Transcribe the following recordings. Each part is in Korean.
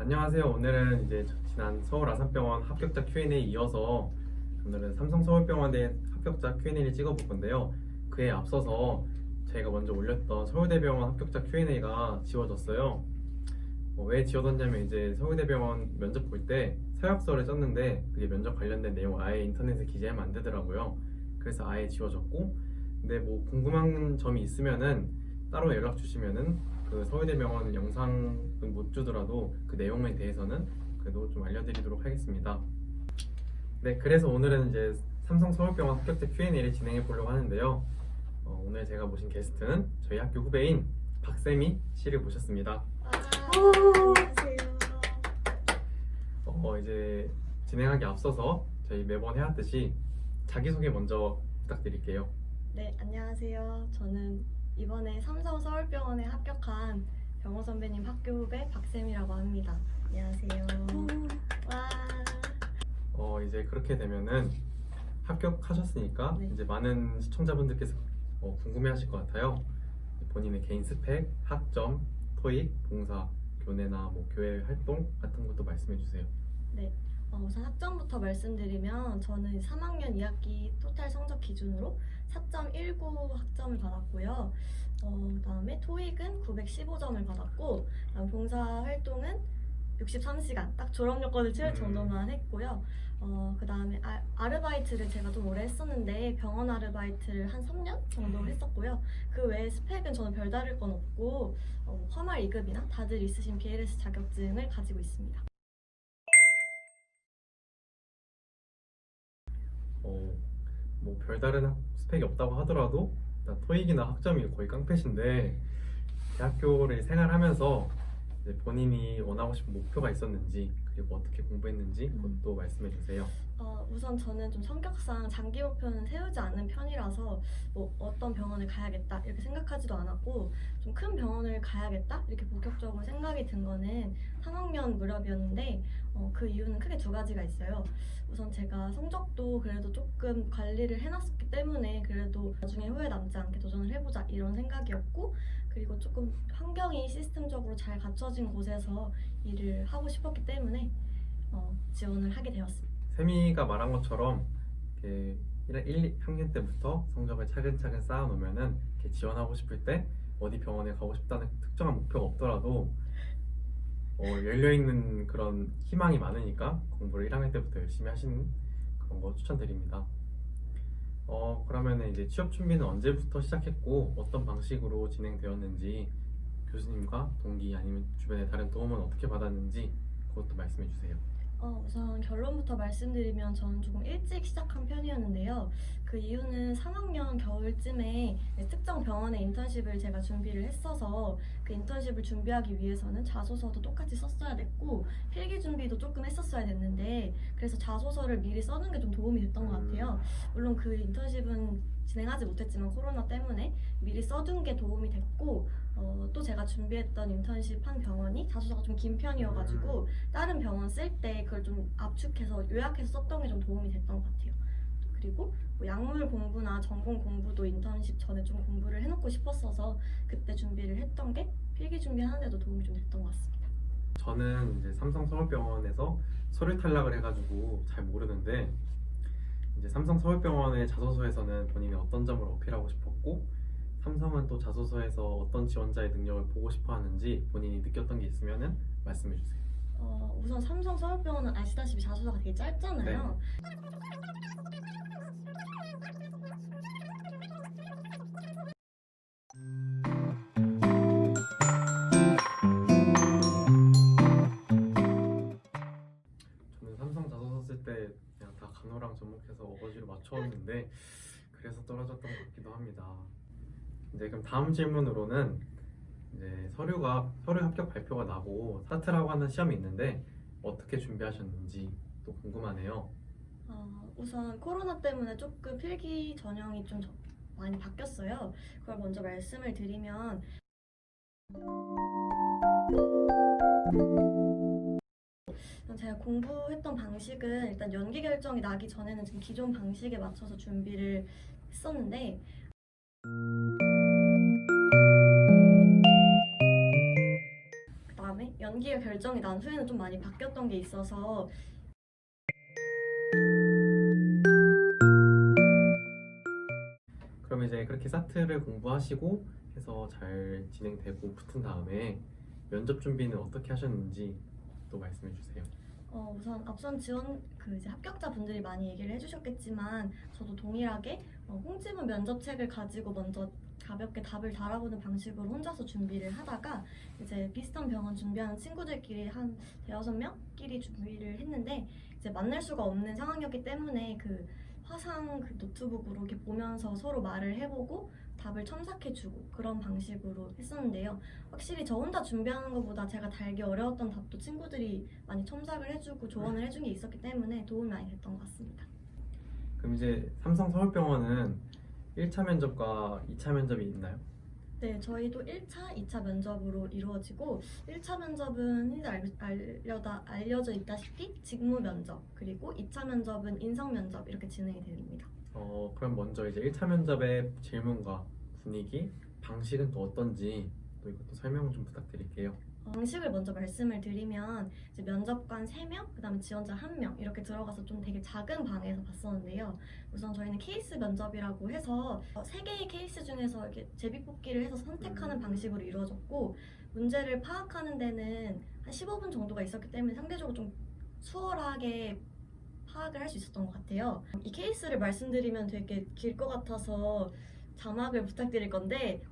안녕하세요. 오늘은 이제 지난 서울 아산병원 합격자 Q&A 이어서 오늘은 삼성 서울병원의 합격자 Q&A를 찍어볼 건데요. 그에 앞서서 저희가 먼저 올렸던 서울대병원 합격자 Q&A가 지워졌어요. 왜 지워졌냐면 이제 서울대병원 면접 볼 때 서약서를 썼는데 그게 면접 관련된 내용 아예 인터넷에 기재하면 안 되더라고요. 그래서 아예 지워졌고, 근데 뭐 궁금한 점이 있으면은 따로 연락 주시면은 그 서울대병원 영상은 못 주더라도 그 내용에 대해서는 그래도 좀 알려드리도록 하겠습니다. 네, 그래서 오늘은 이제 삼성 서울병원 합격자 Q&A를 진행해 보려고 하는데요. 오늘 제가 모신 게스트는 저희 학교 후배인 박세미 씨를 모셨습니다. 안녕하세요. 이제 진행하기 앞서서 저희 매번 해왔듯이 자기소개 먼저 부탁드릴게요. 네, 안녕하세요. 저는 이번에 삼성 서울병원에 합격한 병호 선배님 학교 후배 박쌤이라고 합니다. 안녕하세요. 와. 이제 그렇게 되면은 합격하셨으니까 네. 이제 많은 시청자분들께서 궁금해하실 것 같아요. 본인의 개인 스펙, 학점, 토익, 봉사, 교내나 뭐 교회 활동 같은 것도 말씀해 주세요. 네. 우선 학점부터 말씀드리면 저는 3학년 2학기 토탈 성적 기준으로 4.19 학점을 받았고요. 그다음에 토익은 915점을 받았고, 그다음 봉사 활동은 63시간 딱 졸업 요건을 채울 정도만 했고요. 그다음에 아르바이트를 제가 좀 오래 했었는데 병원 아르바이트를 한 3년 정도 했었고요. 그 외에 스펙은 저는 별다를 건 없고 화말 2급이나 다들 있으신 BLS 자격증을 가지고 있습니다. 뭐 별다른 스펙이 없다고 하더라도 일단 토익이나 학점이 거의 깡패신데 대학교를 생활하면서 이제 본인이 원하고 싶은 목표가 있었는지 그리고 어떻게 공부했는지 그것도 말씀해 주세요. 우선 저는 좀 성격상 장기 목표는 세우지 않는 편이라서 뭐 어떤 병원을 가야겠다 이렇게 생각하지도 않았고, 좀 큰 병원을 가야겠다 이렇게 본격적으로 생각이 든 거는 3학년 무렵이었는데, 그 이유는 크게 두 가지가 있어요. 우선 제가 성적도 그래도 조금 관리를 해놨었기 때문에 그래도 나중에 후회 남지 않게 도전을 해보자 이런 생각이었고, 그리고 조금 환경이 시스템적으로 잘 갖춰진 곳에서 일을 하고 싶었기 때문에 지원을 하게 되었습니다. 세미가 말한 것처럼 이렇게 1, 2학년 때부터 성적을 차근차근 쌓아놓으면은 이렇게 지원하고 싶을 때 어디 병원에 가고 싶다는 특정한 목표가 없더라도 열려있는 그런 희망이 많으니까 공부를 1학년 때부터 열심히 하시는 그런 거 추천드립니다. 그러면 이제 취업 준비는 언제부터 시작했고 어떤 방식으로 진행되었는지, 교수님과 동기 아니면 주변의 다른 도움은 어떻게 받았는지 그것도 말씀해 주세요. 우선 결론부터 말씀드리면 저는 조금 일찍 시작한 편이었는데요. 그 이유는 3학년 겨울쯤에 특정 병원의 인턴십을 제가 준비를 했어서 그 인턴십을 준비하기 위해서는 자소서도 똑같이 썼어야 됐고 필기 준비도 조금 했었어야 됐는데, 그래서 자소서를 미리 써는 게 좀 도움이 됐던 것 같아요. 물론 그 인턴십은 진행하지 못했지만 코로나 때문에 미리 써둔 게 도움이 됐고, 또 제가 준비했던 인턴십 한 병원이 자소서가 좀 긴 편이어가지고 다른 병원 쓸 때 그걸 좀 압축해서 요약해서 썼던 게 좀 도움이 됐던 것 같아요. 그리고 뭐 약물 공부나 전공 공부도 인턴십 전에 좀 공부를 해놓고 싶었어서 그때 준비를 했던 게 필기 준비하는 데도 도움이 좀 됐던 것 같습니다. 저는 이제 삼성 서울병원에서 서류 탈락을 해가지고 잘 모르는데, 이제 삼성 서울병원의 자소서에서는 본인이 어떤 점을 어필하고 싶었고 삼성은 또 자소서에서 어떤 지원자의 능력을 보고 싶어 하는지 본인이 느꼈던 게 있으면은 말씀해 주세요. 우선 삼성 서울병원은 아시다시피 자소서가 되게 짧잖아요. 저는 삼성 자소서 쓸 때 그냥 다 간호랑 접목해서 어거지로 맞춰왔는데 그래서 떨어졌던 것 같기도 합니다. 이제 그럼 다음 질문으로는 이제 서류 합격 발표가 나고 사트라고 하는 시험이 있는데 어떻게 준비하셨는지 또 궁금하네요. 우선 코로나 때문에 조금 필기 전형이 좀 많이 바뀌었어요. 그걸 먼저 말씀을 드리면, 제가 공부했던 방식은 일단 연기 결정이 나기 전에는 지금 기존 방식에 맞춰서 준비를 했었는데, 그다음에 연기가 결정이 난 후에는 좀 많이 바뀌었던 게 있어서 그럼 이제 그렇게 사트를 공부하시고 해서 잘 진행되고 붙은 다음에 면접 준비는 어떻게 하셨는지 또 말씀해 주세요. 우선 앞선 지원 이제 합격자 분들이 많이 얘기를 해주셨겠지만 저도 동일하게 홍지문 면접책을 가지고 먼저 가볍게 답을 달아보는 방식으로 혼자서 준비를 하다가 이제 비슷한 병원 준비하는 친구들끼리 한 대여섯 명끼리 준비를 했는데 이제 만날 수가 없는 상황이었기 때문에 그 화상 노트북으로 이렇게 보면서 서로 말을 해보고 답을 첨삭해주고 그런 방식으로 했었는데요. 확실히 저 혼자 준비하는 것보다 제가 달기 어려웠던 답도 친구들이 많이 첨삭을 해주고 조언을 해준 게 있었기 때문에 도움이 많이 됐던 것 같습니다. 그럼 이제 삼성 서울병원은 1차 면접과 2차 면접이 있나요? 네, 저희도 1차, 2차 면접으로 이루어지고 1차 면접은 흔히 알려져 있다시피 직무 면접 그리고 2차 면접은 인성 면접 이렇게 진행이 됩니다. 그럼 먼저 이제 1차 면접의 질문과 분위기, 방식은 또 어떤지 또 이것도 설명 좀 부탁드릴게요. 방식을 먼저 말씀을 드리면 이제 면접관 3명, 그다음에 지원자 1명 이렇게 들어가서 좀 되게 작은 방에서 봤었는데요. 우선 저희는 케이스 면접이라고 해서 3개의 케이스 중에서 이렇게 제비뽑기를 해서 선택하는 방식으로 이루어졌고 문제를 파악하는 데는 한 15분 정도가 있었기 때문에 상대적으로 좀 수월하게 파악을 할 수 있었던 것 같아요. 이 케이스를 말씀드리면 되게 길 것 같아서 자막을 부탁드릴 건데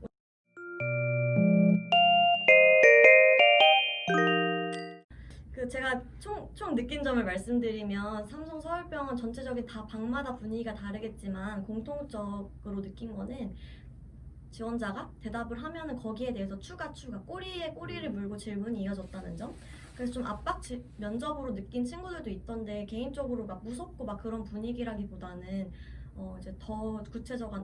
제가 총 느낀 점을 말씀드리면 삼성 서울병원 전체적인 다 방마다 분위기가 다르겠지만 공통적으로 느낀 거는 지원자가 대답을 하면은 거기에 대해서 추가 꼬리에 꼬리를 물고 질문이 이어졌다는 점. 그래서 좀 면접으로 느낀 친구들도 있던데 개인적으로 막 무섭고 막 그런 분위기라기보다는 이제 더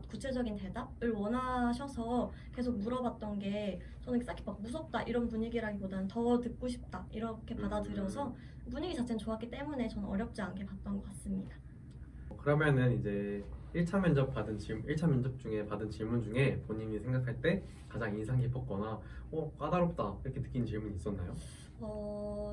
구체적인 대답을 원하셔서 계속 물어봤던 게 저는 딱히 막 무섭다 이런 분위기라기보다는 더 듣고 싶다 이렇게 받아들여서 분위기 자체는 좋았기 때문에 저는 어렵지 않게 봤던 것 같습니다. 그러면은 이제 1차 면접 중에 받은 질문 중에 본인이 생각할 때 가장 인상 깊었거나 까다롭다 이렇게 느낀 질문이 있었나요?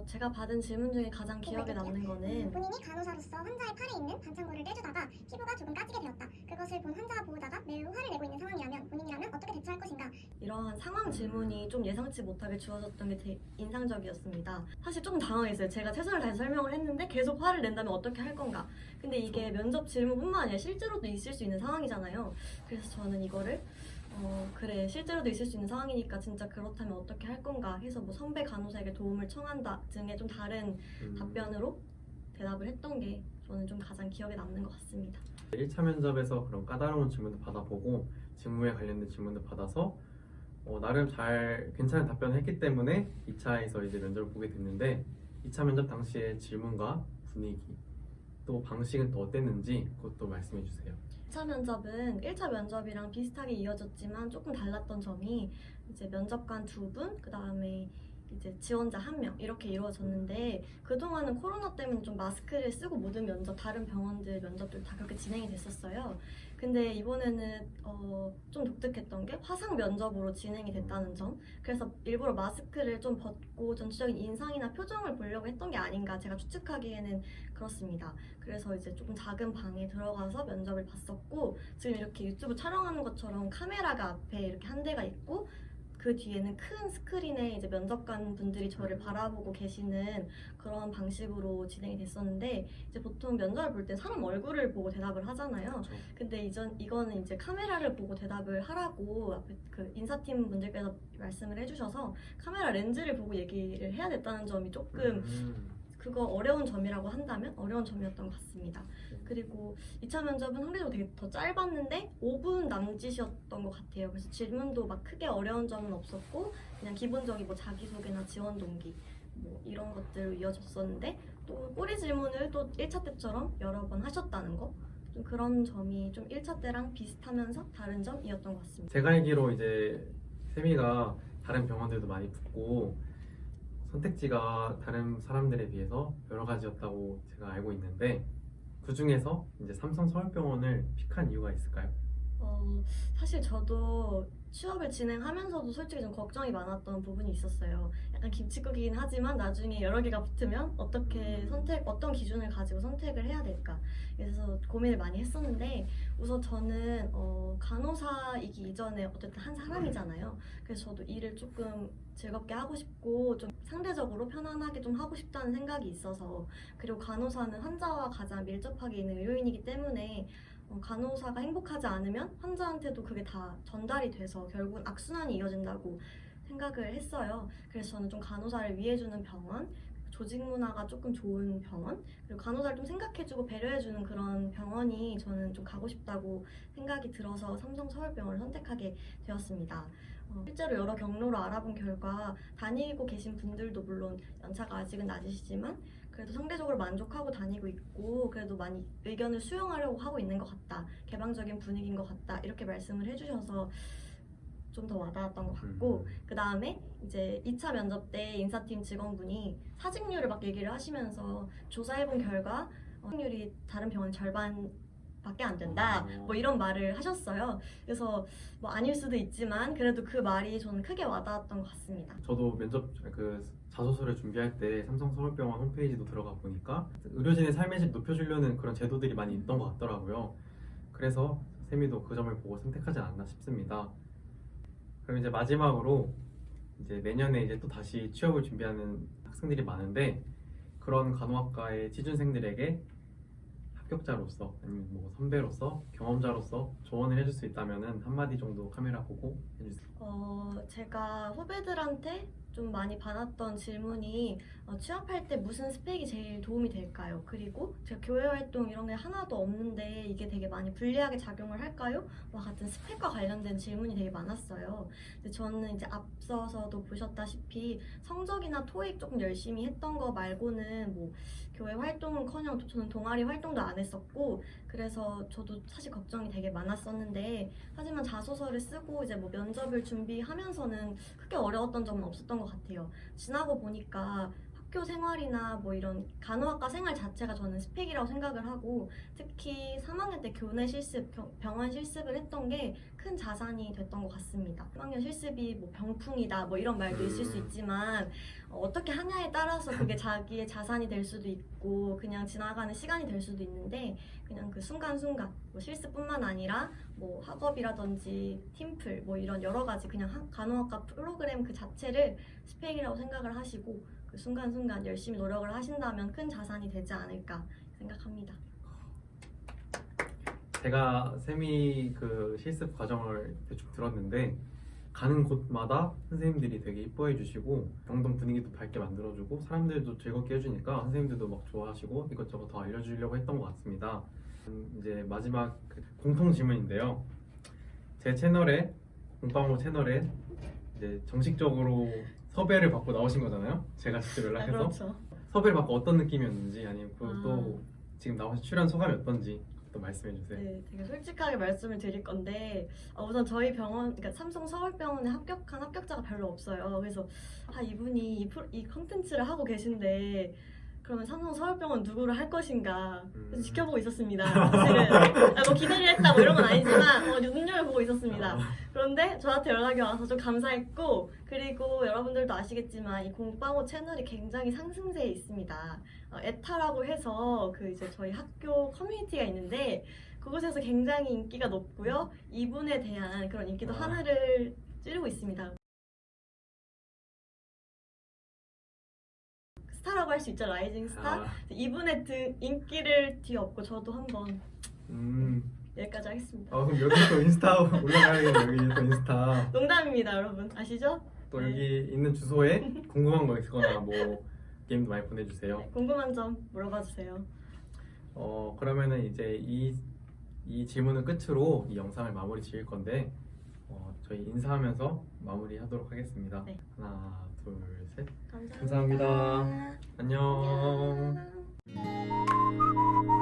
제가 받은 질문 중에 가장 기억에 남는 거는 본인이 간호사로서 환자의 팔에 있는 반창고를 떼주다가 피부가 조금 까지게 되었다. 그것을 본 환자가 보다가 매우 화를 내고 있는 상황이라면 본인이라면 어떻게 대처할 것인가? 이러한 상황 질문이 좀 예상치 못하게 주어졌던 게 되게 인상적이었습니다. 사실 조금 당황했어요. 제가 최선을 다해서 설명을 했는데 계속 화를 낸다면 어떻게 할 건가? 근데 이게 면접 질문뿐만 아니라 실제로도 있을 수 있는 상황이잖아요. 그래서 저는 이거를 그래 실제로도 있을 수 있는 상황이니까 진짜 그렇다면 어떻게 할 건가 해서 뭐 선배 간호사에게 도움을 청한다 등의 좀 다른 답변으로 대답을 했던 게 저는 좀 가장 기억에 남는 것 같습니다. 1차 면접에서 그런 까다로운 질문도 받아보고 직무에 관련된 질문도 받아서 나름 잘 괜찮은 답변을 했기 때문에 2차에서 이제 면접을 보게 됐는데 2차 면접 당시의 질문과 분위기 또 방식은 또 어땠는지 그것도 말씀해 주세요. 2차 면접은 1차 면접이랑 비슷하게 이어졌지만 조금 달랐던 점이 이제 면접관 2분, 그 다음에 이제 지원자 1명 이렇게 이루어졌는데 그동안은 코로나 때문에 좀 마스크를 쓰고 모든 다른 병원들 면접들 다 그렇게 진행이 됐었어요. 근데 이번에는 좀 독특했던 게 화상 면접으로 진행이 됐다는 점. 그래서 일부러 마스크를 좀 벗고 전체적인 인상이나 표정을 보려고 했던 게 아닌가 제가 추측하기에는 그렇습니다. 그래서 이제 조금 작은 방에 들어가서 면접을 봤었고 지금 이렇게 유튜브 촬영하는 것처럼 카메라가 앞에 이렇게 한 대가 있고 그 뒤에는 큰 스크린에 이제 면접관 분들이 저를 바라보고 계시는 그런 방식으로 진행이 됐었는데 이제 보통 면접을 볼 때 사람 얼굴을 보고 대답을 하잖아요. 그렇죠. 근데 이거는 이제 카메라를 보고 대답을 하라고 앞에 그 인사팀 분들께서 말씀을 해주셔서 카메라 렌즈를 보고 얘기를 해야 됐다는 점이 조금 그거 어려운 점이라고 한다면 어려운 점이었던 것 같습니다. 그리고 2차 면접은 상대적으로 되게 더 짧았는데 5분 남짓이었던 것 같아요. 그래서 질문도 막 크게 어려운 점은 없었고 그냥 기본적인 뭐 자기소개나 지원 동기 뭐 이런 것들로 이어졌었는데 또 꼬리 질문을 또 1차 때처럼 여러 번 하셨다는 거 좀 그런 점이 좀 1차 때랑 비슷하면서 다른 점이었던 것 같습니다. 제가 알기로 이제 세미가 다른 병원들도 많이 붙고 선택지가 다른 사람들에 비해서 여러 가지였다고 제가 알고 있는데 그 중에서 이제 삼성 서울병원을 픽한 이유가 있을까요? 사실 저도 취업을 진행하면서도 솔직히 좀 걱정이 많았던 부분이 있었어요. 약간 김칫국이긴 하지만 나중에 여러 개가 붙으면 어떻게 어떤 기준을 가지고 선택을 해야 될까. 그래서 고민을 많이 했었는데 우선 저는 간호사이기 이전에 어쨌든 한 사람이잖아요. 그래서 저도 일을 조금 즐겁게 하고 싶고 좀 상대적으로 편안하게 좀 하고 싶다는 생각이 있어서, 그리고 간호사는 환자와 가장 밀접하게 있는 의료인이기 때문에 간호사가 행복하지 않으면 환자한테도 그게 다 전달이 돼서 결국은 악순환이 이어진다고 생각을 했어요. 그래서 저는 좀 간호사를 위해주는 병원, 조직 문화가 조금 좋은 병원, 그리고 간호사를 좀 생각해주고 배려해주는 그런 병원이 저는 좀 가고 싶다고 생각이 들어서 삼성서울병원을 선택하게 되었습니다. 실제로 여러 경로로 알아본 결과 다니고 계신 분들도 물론 연차가 아직은 낮으시지만 그래도 상대적으로 만족하고 다니고 있고 그래도 많이 의견을 수용하려고 하고 있는 것 같다, 개방적인 분위기인 것 같다, 이렇게 말씀을 해주셔서 좀 더 와닿았던 것 같고, 그 다음에 이제 2차 면접 때 인사팀 직원분이 사직률을 막 얘기를 하시면서 조사해본 결과 사직률이 다른 병원 절반밖에 안 된다, 뭐 이런 말을 하셨어요. 그래서 뭐 아닐 수도 있지만 그래도 그 말이 저는 크게 와닿았던 것 같습니다. 저도 면접 그 자소서를 준비할 때 삼성서울병원 홈페이지도 들어가 보니까 의료진의 삶의 질 높여주려는 그런 제도들이 많이 있던 것 같더라고요. 그래서 세미도 그 점을 보고 선택하지 않았나 싶습니다. 그럼 이제 마지막으로 이제 내년에 이제 또 다시 취업을 준비하는 학생들이 많은데, 그런 간호학과의 취준생들에게 합격자로서 아니면 뭐 선배로서 경험자로서 조언을 해줄 수 있다면은 한마디 정도 카메라 보고 해주세요. 제가 후배들한테 좀 많이 받았던 질문이 취업할 때 무슨 스펙이 제일 도움이 될까요? 그리고 제가 교회 활동 이런 게 하나도 없는데 이게 되게 많이 불리하게 작용을 할까요? 와 같은 스펙과 관련된 질문이 되게 많았어요. 근데 저는 이제 앞서서도 보셨다시피 성적이나 토익 조금 열심히 했던 거 말고는 뭐 교회 활동은커녕 저는 동아리 활동도 안 했었고, 그래서 저도 사실 걱정이 되게 많았었는데, 하지만 자소서를 쓰고 이제 뭐 면접을 준비하면서는 크게 어려웠던 점은 없었던 것 같아요. 지나고 보니까 학교 생활이나 뭐 이런 간호학과 생활 자체가 저는 스펙이라고 생각을 하고, 특히 3학년 때 교내 실습, 병원 실습을 했던 게 큰 자산이 됐던 것 같습니다. 3학년 실습이 뭐 병풍이다 뭐 이런 말도 있을 수 있지만 어떻게 하냐에 따라서 그게 자기의 자산이 될 수도 있고 그냥 지나가는 시간이 될 수도 있는데, 그냥 그 순간순간 뭐 실습뿐만 아니라 뭐 학업이라든지 팀플 뭐 이런 여러 가지 그냥 간호학과 프로그램 그 자체를 스펙이라고 생각을 하시고 그 순간순간 열심히 노력을 하신다면 큰 자산이 되지 않을까 생각합니다. 제가 세미 그 실습 과정을 대충 들었는데, 가는 곳마다 선생님들이 되게 이뻐해 주시고 병동 분위기도 밝게 만들어주고 사람들도 즐겁게 해주니까 선생님들도 막 좋아하시고 이것저것 더 알려주려고 했던 것 같습니다. 이제 마지막 공통 질문인데요. 제 채널에, 공방호 채널에 이제 정식적으로 섭외를 받고 나오신 거잖아요. 제가 직접 연락해서. 그렇죠. 섭외를 받고 어떤 느낌이었는지, 아니면 또 지금 나와서 출연 소감이 어떤지 또 말씀해 주세요. 네, 되게 솔직하게 말씀을 드릴 건데 우선 저희 병원, 그러니까 삼성 서울병원에 합격한 합격자가 별로 없어요. 그래서 이분이 이 컨텐츠를 하고 계신데 그러면 삼성 서울병원 누구를 할 것인가 그래서 지켜보고 있었습니다. 사실은 뭐 기대를 했다 뭐 이런 건 아니지만 눈여겨보고 있었습니다. 그런데 저한테 연락이 와서 좀 감사했고, 그리고 여러분들도 아시겠지만 이 공방호 채널이 굉장히 상승세에 있습니다. 에타라고 해서 그 이제 저희 학교 커뮤니티가 있는데 그곳에서 굉장히 인기가 높고요. 이분에 대한 그런 인기도 하늘을 찌르고 있습니다. 스타라고 할 수 있죠, 라이징 스타. 이분의 인기를 뒤엎고 저도 한번 여기까지 하겠습니다. 그럼 여기 또 인스타 올라가야겠네. 여기 또 인스타. 농담입니다, 여러분. 아시죠? 또 네. 여기 있는 주소에 궁금한 거 있거나 뭐 게임도 많이 보내주세요. 네, 궁금한 점 물어봐 주세요. 그러면은 이제 이 질문을 끝으로 이 영상을 마무리 지을 건데 저희 인사하면서 마무리하도록 하겠습니다. 네. 하나, 둘, 셋. 감사합니다. 안녕. 안녕.